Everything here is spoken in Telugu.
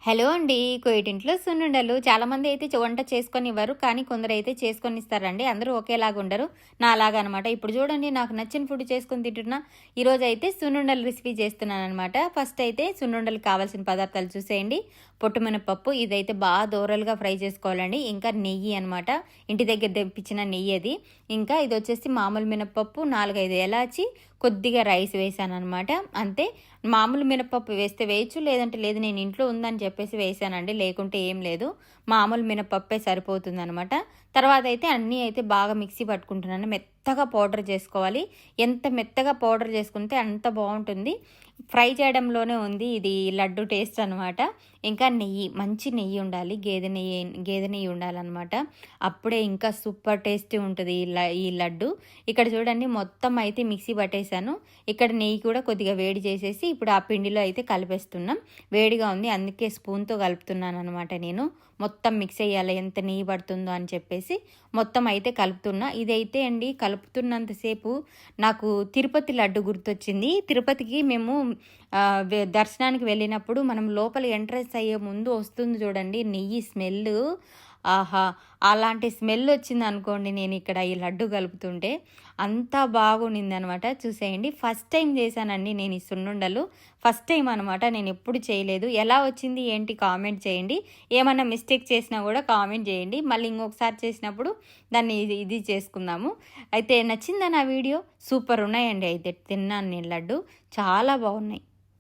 హలో అండి. కోయిటింట్లో సున్నుండలు. చాలామంది అయితే వంట చేసుకొనివ్వరు. కానీ కొందరైతే చేసుకొనిస్తారండి. అందరూ ఒకేలాగా ఉండరు. నాలాగనమాట. ఇప్పుడు చూడండి నాకు నచ్చిన ఫుడ్ చేసుకొని తింటున్నా. ఈరోజైతే సున్నుండలు రెసిపీ చేస్తున్నాననమాట. ఫస్ట్ అయితే సున్నుండలకు కావాల్సిన పదార్థాలు చూసేయండి. పొట్టు మినపప్పు ఇదైతే బాగా దూరలుగా ఫ్రై చేసుకోవాలండి. ఇంకా నెయ్యి అనమాట. ఇంటి దగ్గర తెప్పించిన నెయ్యి అది. ఇంకా ఇది వచ్చేసి మామూలు మినపప్పు, 4, 5 ఎలాచి, కొద్దిగా రైస్ వేసాననమాట. అంతే. మామూలు మినపప్పు వేస్తే వేయచ్చు, లేదంటే లేదు నేను ఇంట్లో ఉందని చెప్పేసి వేసానండి. లేకుంటే ఏం లేదు. మామూలు మినపప్పే సరిపోతుందనమాట. తర్వాత అయితే అన్నీ అయితే బాగా మిక్సీ పట్టుకుంటున్నాను. మెత్తగా పౌడర్ చేసుకోవాలి. ఎంత మెత్తగా పౌడర్ చేసుకుంటే అంత బాగుంటుంది. ఫ్రై చేయడంలోనే ఉంది ఇది లడ్డు టేస్ట్ అనమాట. ఇంకా నెయ్యి, మంచి నెయ్యి ఉండాలి. గేదె నెయ్యి ఉండాలన్నమాట. అప్పుడే ఇంకా సూపర్ టేస్టీ ఉంటుంది ఈ లడ్డు. ఇక్కడ చూడండి మొత్తం అయితే మిక్సీ పట్టేశాను. ఇక్కడ నెయ్యి కూడా కొద్దిగా వేడి చేసేసి ఇప్పుడు ఆ పిండిలో అయితే కలిపేస్తున్నాం. వేడిగా ఉంది అందుకే స్పూన్తో కలుపుతున్నాను అనమాట నేను. మొత్తం మిక్స్ అయ్యాలి ఎంత నెయ్యి పడుతుందో అని చెప్పేసి మొత్తం అయితే కలుపుతున్నా. ఇదైతే అండి కలుపుతున్నంతసేపు నాకు తిరుపతి లడ్డు గుర్తొచ్చింది. తిరుపతికి మేము దర్శనానికి వెళ్ళినప్పుడు మనం లోపల ఎంట్రెన్స్ అయ్యే ముందు వస్తుంది చూడండి నెయ్యి స్మెల్. ఆహా! అలాంటి స్మెల్ వచ్చింది అనుకోండి నేను ఇక్కడ ఈ లడ్డు కలుపుతుంటే. అంతా బాగుండిందనమాట. చూసేయండి. ఫస్ట్ టైం చేశానండి నేను ఈ సున్నుండలు. ఫస్ట్ టైం అనమాట. నేను ఎప్పుడు చేయలేదు. ఎలా వచ్చింది ఏంటి కామెంట్ చేయండి. ఏమన్నా మిస్టేక్ చేసినా కూడా కామెంట్ చేయండి. మళ్ళీ ఇంకొకసారి చేసినప్పుడు దాన్ని ఇది చేసుకుందాము. అయితే నచ్చిందా నా వీడియో? సూపర్ ఉన్నాయండి. అయితే తిన్నాను నేను లడ్డు. చాలా బాగున్నాయి.